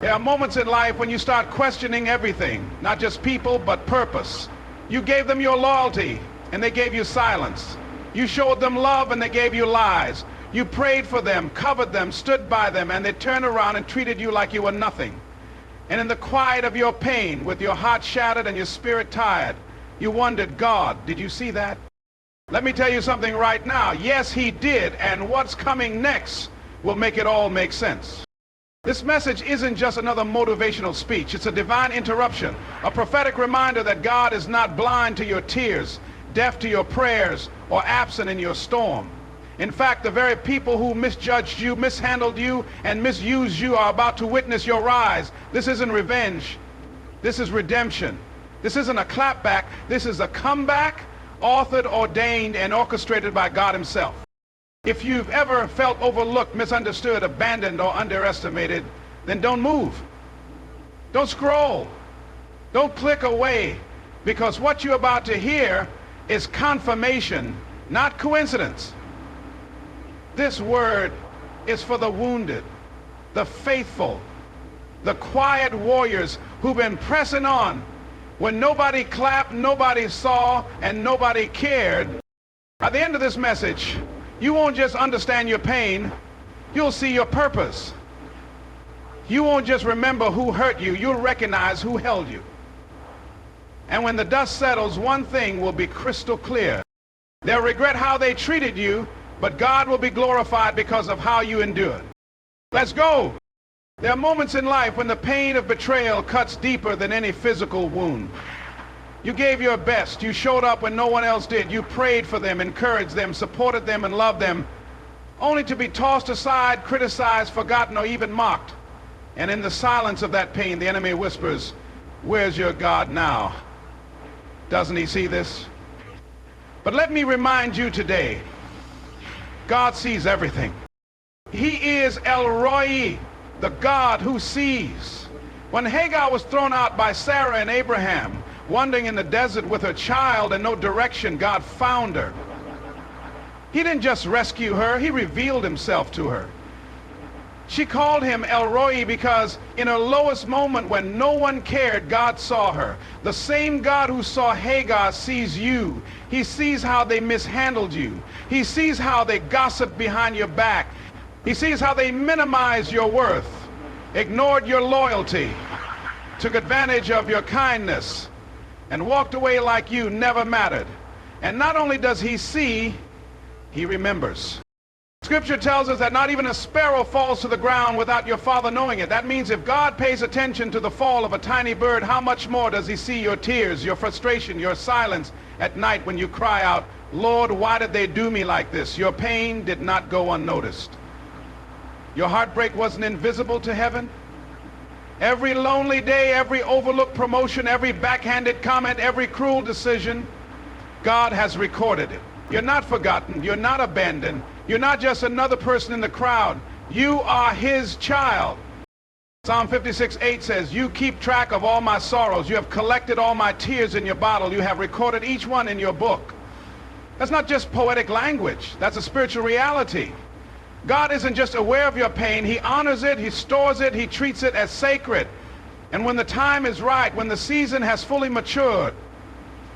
There are moments in life when you start questioning everything, not just people, but purpose. You gave them your loyalty, and they gave you silence. You showed them love, and they gave you lies. You prayed for them, covered them, stood by them, and they turned around and treated you like you were nothing. And in the quiet of your pain, with your heart shattered and your spirit tired, you wondered, God, did you see that? Let me tell you something right now. Yes, he did, and what's coming next will make it all make sense. This message isn't just another motivational speech. It's a divine interruption, a prophetic reminder that God is not blind to your tears, deaf to your prayers, or absent in your storm. In fact, the very people who misjudged you, mishandled you, and misused you are about to witness your rise. This isn't revenge. This is redemption. This isn't a clapback. This is a comeback, authored, ordained, and orchestrated by God himself. If you've ever felt overlooked, misunderstood, abandoned, or underestimated, then don't move. Don't scroll. Don't click away, because what you're about to hear is confirmation, not coincidence. This word is for the wounded, the faithful, the quiet warriors who've been pressing on when nobody clapped, nobody saw, and nobody cared. At the end of this message, you won't just understand your pain, you'll see your purpose. You won't just remember who hurt you, you'll recognize who held you. And when the dust settles, one thing will be crystal clear. They'll regret how they treated you, but God will be glorified because of how you endured. Let's go. There are moments in life when the pain of betrayal cuts deeper than any physical wound. You gave your best. You showed up when no one else did. You prayed for them, encouraged them, supported them, and loved them, only to be tossed aside, criticized, forgotten, or even mocked. And in the silence of that pain, the enemy whispers, "Where's your God now?" Doesn't he see this? But let me remind you today, God sees everything. He is El Roi, the God who sees. When Hagar was thrown out by Sarah and Abraham, wandering in the desert with her child and no direction, God found her. He didn't just rescue her, he revealed himself to her. She called him El Roi because in her lowest moment when no one cared, God saw her. The same God who saw Hagar sees you. He sees how they mishandled you. He sees how they gossiped behind your back. He sees how they minimized your worth, ignored your loyalty, took advantage of your kindness, and walked away like you never mattered. And not only does he see, he remembers. Scripture tells us that not even a sparrow falls to the ground without your Father knowing it. That means if God pays attention to the fall of a tiny bird, how much more does he see your tears, your frustration, your silence at night when you cry out, "Lord, why did they do me like this?" Your pain did not go unnoticed. Your heartbreak wasn't invisible to heaven. Every lonely day, every overlooked promotion, every backhanded comment, every cruel decision, God has recorded it. You're not forgotten. You're not abandoned. You're not just another person in the crowd. You are his child. Psalm 56:8 says, "You keep track of all my sorrows. You have collected all my tears in your bottle. You have recorded each one in your book." That's not just poetic language. That's a spiritual reality. God isn't just aware of your pain. He honors it. He stores it. He treats it as sacred. And when the time is right, when the season has fully matured,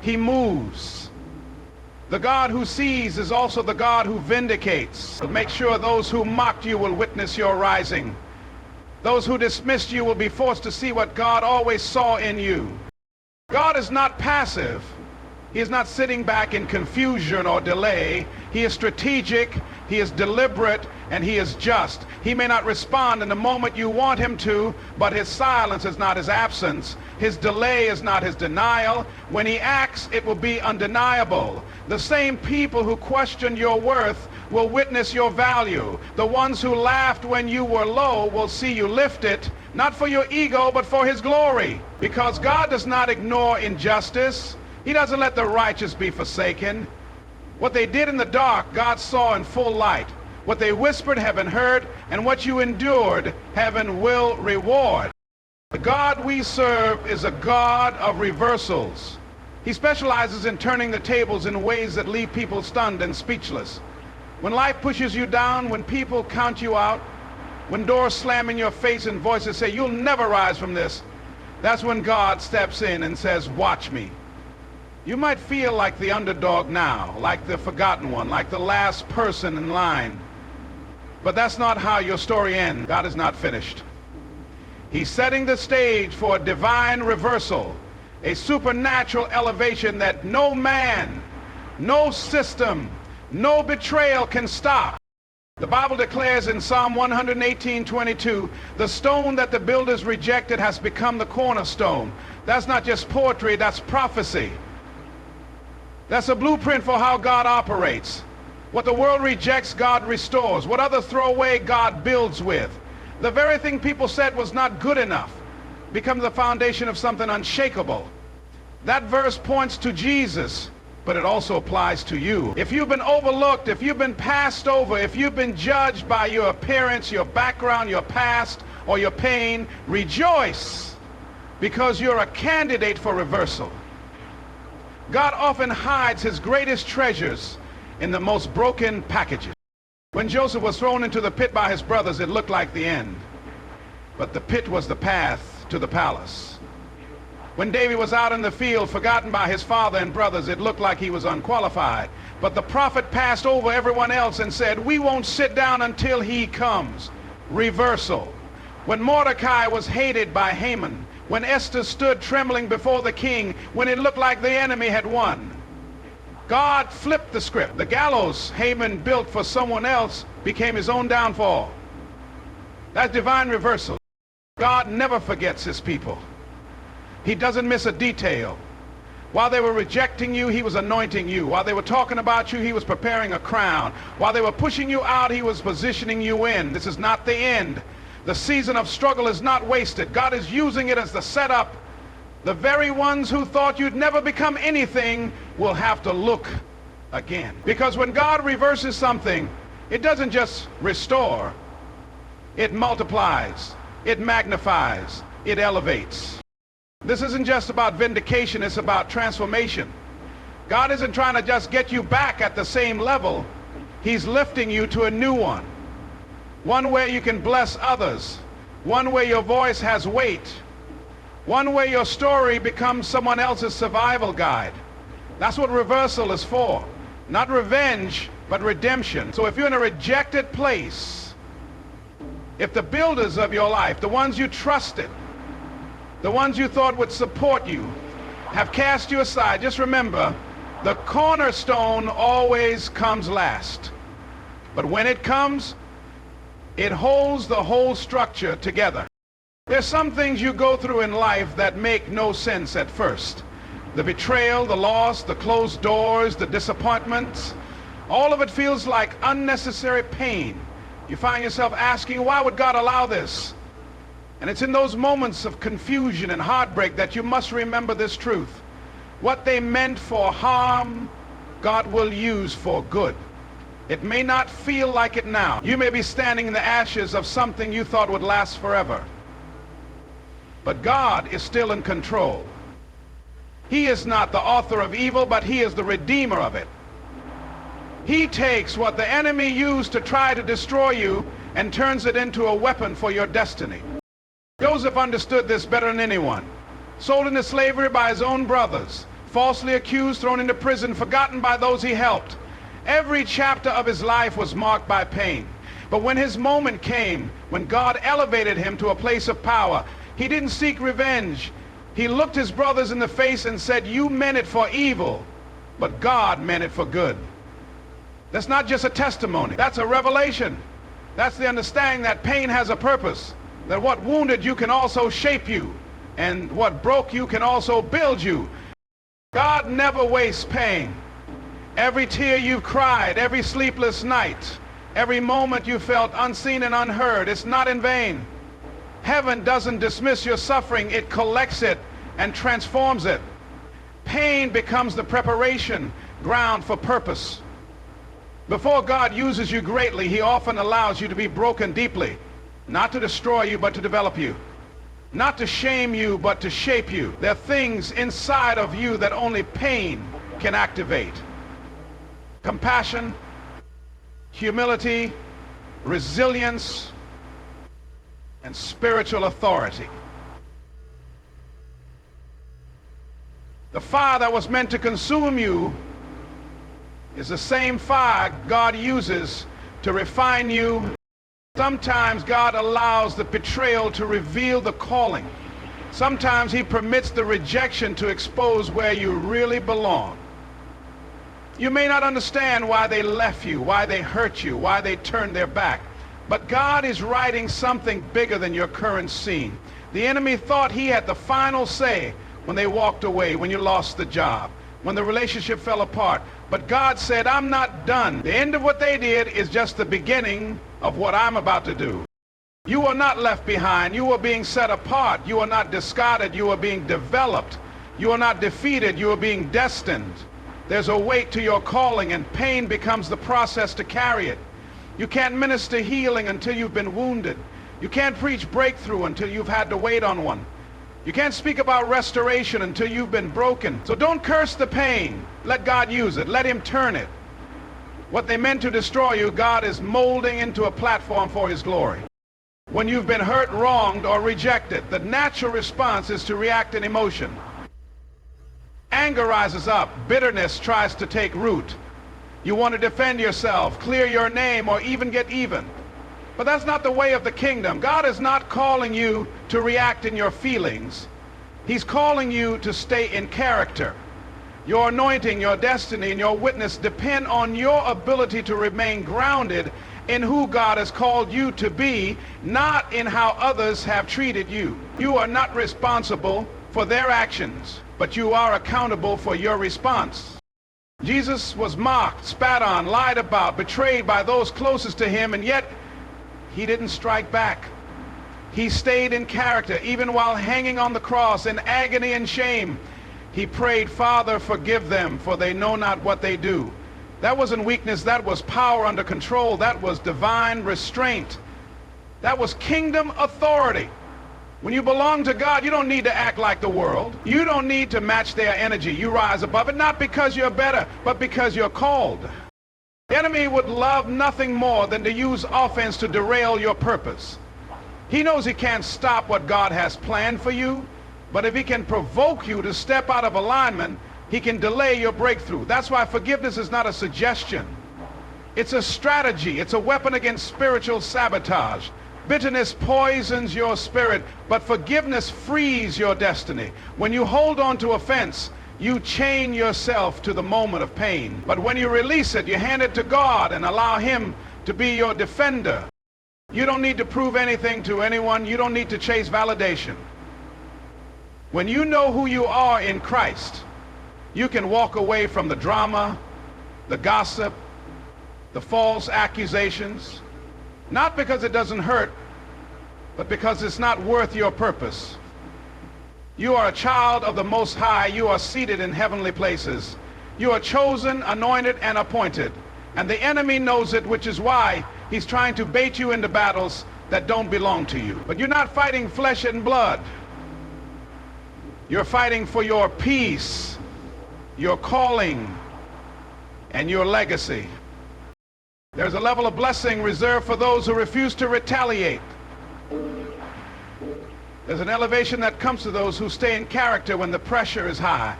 he moves. The God who sees is also the God who vindicates. Make sure those who mocked you will witness your rising. Those who dismissed you will be forced to see what God always saw in you. God is not passive. He is not sitting back in confusion or delay. He is strategic, he is deliberate, and he is just. He may not respond in the moment you want him to, but his silence is not his absence. His delay is not his denial. When he acts, it will be undeniable. The same people who question your worth will witness your value. The ones who laughed when you were low will see you lifted, not for your ego, but for his glory. Because God does not ignore injustice. He doesn't let the righteous be forsaken. What they did in the dark, God saw in full light. What they whispered, heaven heard, and what you endured, heaven will reward. The God we serve is a God of reversals. He specializes in turning the tables in ways that leave people stunned and speechless. When life pushes you down, when people count you out, when doors slam in your face and voices say, you'll never rise from this, that's when God steps in and says, watch me. You might feel like the underdog now, like the forgotten one, like the last person in line. But that's not how your story ends. God is not finished. He's setting the stage for a divine reversal, a supernatural elevation that no man, no system, no betrayal can stop. The Bible declares in Psalm 118:22, the stone that the builders rejected has become the cornerstone. That's not just poetry, that's prophecy. That's a blueprint for how God operates. What the world rejects, God restores. What others throw away, God builds with. The very thing people said was not good enough becomes the foundation of something unshakable. That verse points to Jesus, but it also applies to you. If you've been overlooked, if you've been passed over, if you've been judged by your appearance, your background, your past, or your pain, rejoice, because you're a candidate for reversal. God often hides his greatest treasures in the most broken packages. When Joseph was thrown into the pit by his brothers, it looked like the end. But the pit was the path to the palace. When David was out in the field, forgotten by his father and brothers, it looked like he was unqualified. But the prophet passed over everyone else and said, we won't sit down until he comes. Reversal. When Mordecai was hated by Haman, when Esther stood trembling before the king, when it looked like the enemy had won, God flipped the script. The gallows Haman built for someone else became his own downfall. That's divine reversal. God never forgets his people. He doesn't miss a detail. While they were rejecting you, he was anointing you. While they were talking about you, he was preparing a crown. While they were pushing you out, he was positioning you in. This is not the end. The season of struggle is not wasted. God is using it as the setup. The very ones who thought you'd never become anything will have to look again. Because when God reverses something, it doesn't just restore. It multiplies. It magnifies. It elevates. This isn't just about vindication, it's about transformation. God isn't trying to just get you back at the same level. He's lifting you to a new one. One where you can bless others. One where your voice has weight. One where your story becomes someone else's survival guide. That's what reversal is for. Not revenge, but redemption. So if you're in a rejected place, if the builders of your life, the ones you trusted, the ones you thought would support you, have cast you aside, just remember, the cornerstone always comes last. But when it comes, it holds the whole structure together. There's some things you go through in life that make no sense at first. The betrayal, the loss, the closed doors, the disappointments, all of it feels like unnecessary pain. You find yourself asking, why would God allow this? And it's in those moments of confusion and heartbreak that you must remember this truth. What they meant for harm, God will use for good. It may not feel like it now. You may be standing in the ashes of something you thought would last forever. But God is still in control. He is not the author of evil, but he is the redeemer of it. He takes what the enemy used to try to destroy you and turns it into a weapon for your destiny. Joseph understood this better than anyone. Sold into slavery by his own brothers, falsely accused, thrown into prison, forgotten by those he helped. Every chapter of his life was marked by pain. But when his moment came, when God elevated him to a place of power, he didn't seek revenge. He looked his brothers in the face and said, you meant it for evil, but God meant it for good. That's not just a testimony. That's a revelation. That's the understanding that pain has a purpose. That what wounded you can also shape you. And what broke you can also build you. God never wastes pain. Every tear you've cried, every sleepless night, every moment you felt unseen and unheard, it's not in vain. Heaven doesn't dismiss your suffering, it collects it and transforms it. Pain becomes the preparation ground for purpose. Before God uses you greatly, he often allows you to be broken deeply. Not to destroy you, but to develop you. Not to shame you, but to shape you. There are things inside of you that only pain can activate. Compassion, humility, resilience, and spiritual authority. The fire that was meant to consume you is the same fire God uses to refine you. Sometimes God allows the betrayal to reveal the calling. Sometimes he permits the rejection to expose where you really belong. You may not understand why they left you, why they hurt you, why they turned their back. But God is writing something bigger than your current scene. The enemy thought he had the final say when they walked away, when you lost the job, when the relationship fell apart. But God said, I'm not done. The end of what they did is just the beginning of what I'm about to do. You are not left behind. You are being set apart. You are not discarded. You are being developed. You are not defeated. You are being destined. There's a weight to your calling, and pain becomes the process to carry it. You can't minister healing until you've been wounded. You can't preach breakthrough until you've had to wait on one. You can't speak about restoration until you've been broken. So don't curse the pain. Let God use it. Let him turn it. What they meant to destroy you, God is molding into a platform for his glory. When you've been hurt, wronged, or rejected, the natural response is to react in emotion. Anger rises up. Bitterness tries to take root. You want to defend yourself, clear your name, or even get even. But that's not the way of the kingdom. God is not calling you to react in your feelings. He's calling you to stay in character. Your anointing, your destiny, and your witness depend on your ability to remain grounded in who God has called you to be, not in how others have treated you. You are not responsible for their actions, but you are accountable for your response. Jesus was mocked, spat on, lied about, betrayed by those closest to him, and yet he didn't strike back. He stayed in character. Even while hanging on the cross in agony and shame, he prayed, Father, forgive them, for they know not what they do. That wasn't weakness. That was power under control. That was divine restraint. That was kingdom authority. When you belong to God, you don't need to act like the world. You don't need to match their energy. You rise above it, not because you're better, but because you're called. The enemy would love nothing more than to use offense to derail your purpose. He knows he can't stop what God has planned for you, but if he can provoke you to step out of alignment, he can delay your breakthrough. That's why forgiveness is not a suggestion. It's a strategy. It's a weapon against spiritual sabotage. Bitterness poisons your spirit, but forgiveness frees your destiny. When you hold on to offense, you chain yourself to the moment of pain. But when you release it, you hand it to God and allow him to be your defender. You don't need to prove anything to anyone. You don't need to chase validation. When you know who you are in Christ, you can walk away from the drama, the gossip, the false accusations, not because it doesn't hurt, but because it's not worth your purpose. You are a child of the Most High. You are seated in heavenly places. You are chosen, anointed, and appointed. And the enemy knows it, which is why he's trying to bait you into battles that don't belong to you. But you're not fighting flesh and blood. You're fighting for your peace, your calling, and your legacy. There's a level of blessing reserved for those who refuse to retaliate. There's an elevation that comes to those who stay in character when the pressure is high.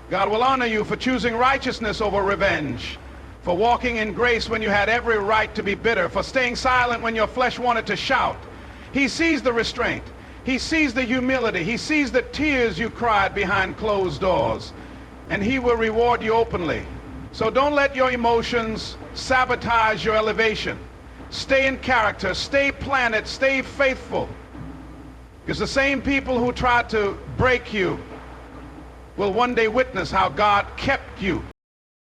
God will honor you for choosing righteousness over revenge, for walking in grace when you had every right to be bitter, for staying silent when your flesh wanted to shout. He sees the restraint. He sees the humility. He sees the tears you cried behind closed doors, and he will reward you openly. So don't let your emotions sabotage your elevation. Stay in character, stay planted, stay faithful. Because the same people who tried to break you will one day witness how God kept you.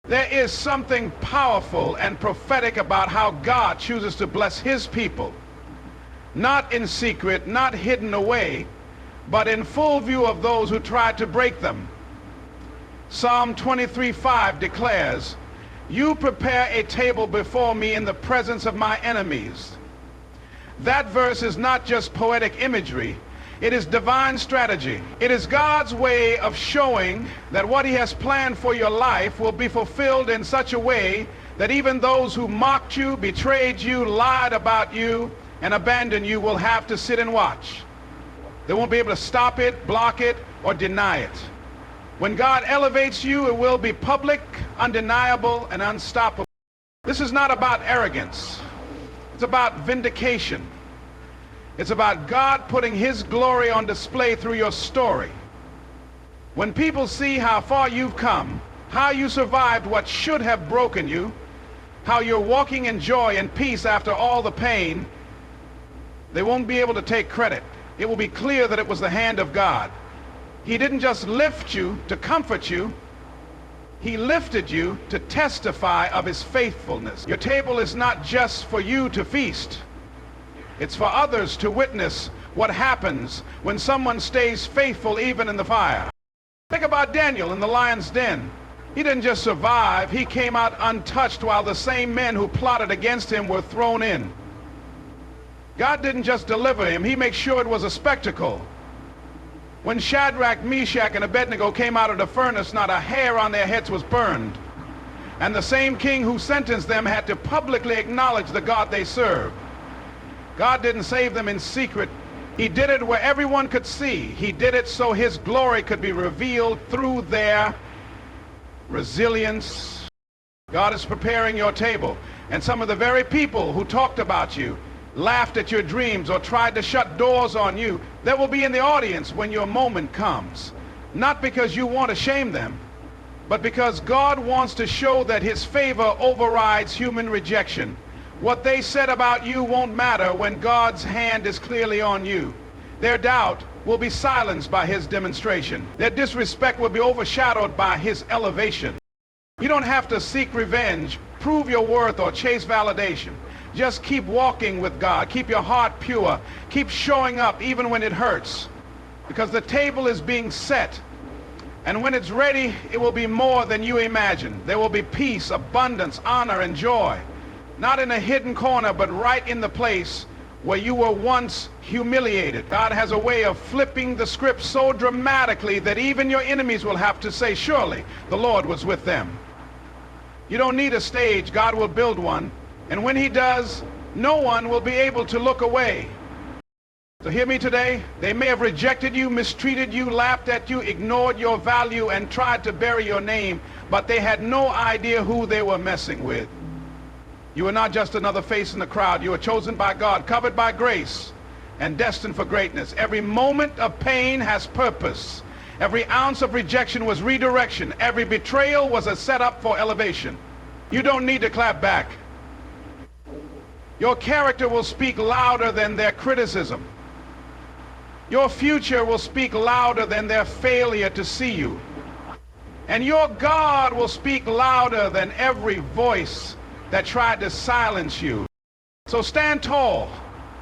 There is something powerful and prophetic about how God chooses to bless his people. Not in secret, not hidden away, but in full view of those who tried to break them. Psalm 23:5 declares, you prepare a table before me in the presence of my enemies. That verse is not just poetic imagery. It is divine strategy. It is God's way of showing that what he has planned for your life will be fulfilled in such a way that even those who mocked you, betrayed you, lied about you, and abandon you will have to sit and watch. They won't be able to stop it, block it, or deny it. When God elevates you, it will be public, undeniable, and unstoppable. This is not about arrogance. It's about vindication. It's about God putting His glory on display through your story. When people see how far you've come, how you survived what should have broken you, how you're walking in joy and peace after all the pain, they won't be able to take credit. It will be clear that it was the hand of God. He didn't just lift you to comfort you. He lifted you to testify of His faithfulness. Your table is not just for you to feast. It's for others to witness what happens when someone stays faithful even in the fire. Think about Daniel in the lion's den. He didn't just survive, he came out untouched while the same men who plotted against him were thrown in. God didn't just deliver him, He made sure it was a spectacle. When Shadrach, Meshach, and Abednego came out of the furnace, not a hair on their heads was burned. And the same king who sentenced them had to publicly acknowledge the God they served. God didn't save them in secret. He did it where everyone could see. He did it so His glory could be revealed through their resilience. God is preparing your table. And some of the very people who talked about you, laughed at your dreams, or tried to shut doors on you, that will be in the audience when your moment comes. Not because you want to shame them, but because God wants to show that His favor overrides human rejection. What they said about you won't matter when God's hand is clearly on you. Their doubt will be silenced by His demonstration. Their disrespect will be overshadowed by His elevation. You don't have to seek revenge, prove your worth, or chase validation. Just keep walking with God. Keep your heart pure. Keep showing up even when it hurts. Because the table is being set. And when it's ready, it will be more than you imagine. There will be peace, abundance, honor, and joy. Not in a hidden corner, but right in the place where you were once humiliated. God has a way of flipping the script so dramatically that even your enemies will have to say, surely the Lord was with them. You don't need a stage. God will build one. And when He does, no one will be able to look away. So hear me today. They may have rejected you, mistreated you, laughed at you, ignored your value, and tried to bury your name, but they had no idea who they were messing with. You are not just another face in the crowd. You are chosen by God, covered by grace, and destined for greatness. Every moment of pain has purpose. Every ounce of rejection was redirection. Every betrayal was a setup for elevation. You don't need to clap back. Your character will speak louder than their criticism. Your future will speak louder than their failure to see you. And your God will speak louder than every voice that tried to silence you. So stand tall,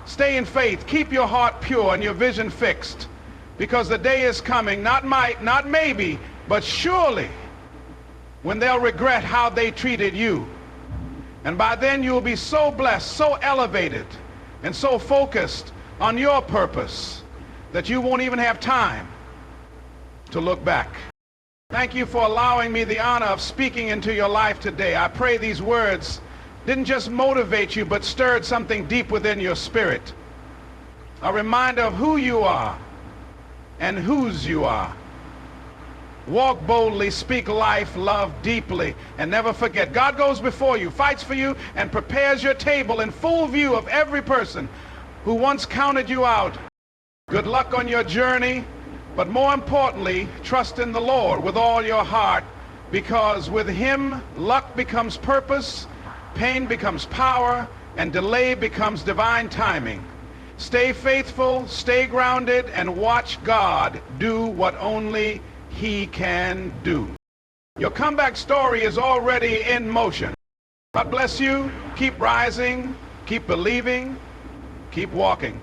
stay in faith, keep your heart pure and your vision fixed, because the day is coming, not might, not maybe, but surely, when they'll regret how they treated you. And by then you'll be so blessed, so elevated, and so focused on your purpose that you won't even have time to look back. Thank you for allowing me the honor of speaking into your life today. I pray these words didn't just motivate you, but stirred something deep within your spirit. A reminder of who you are and whose you are. Walk boldly, speak life, love deeply, and never forget. God goes before you, fights for you, and prepares your table in full view of every person who once counted you out. Good luck on your journey, but more importantly, trust in the Lord with all your heart, because with Him, luck becomes purpose, pain becomes power, and delay becomes divine timing. Stay faithful, stay grounded, and watch God do what only He can do. Your comeback story is already in motion. God bless you. Keep rising, keep believing, keep walking.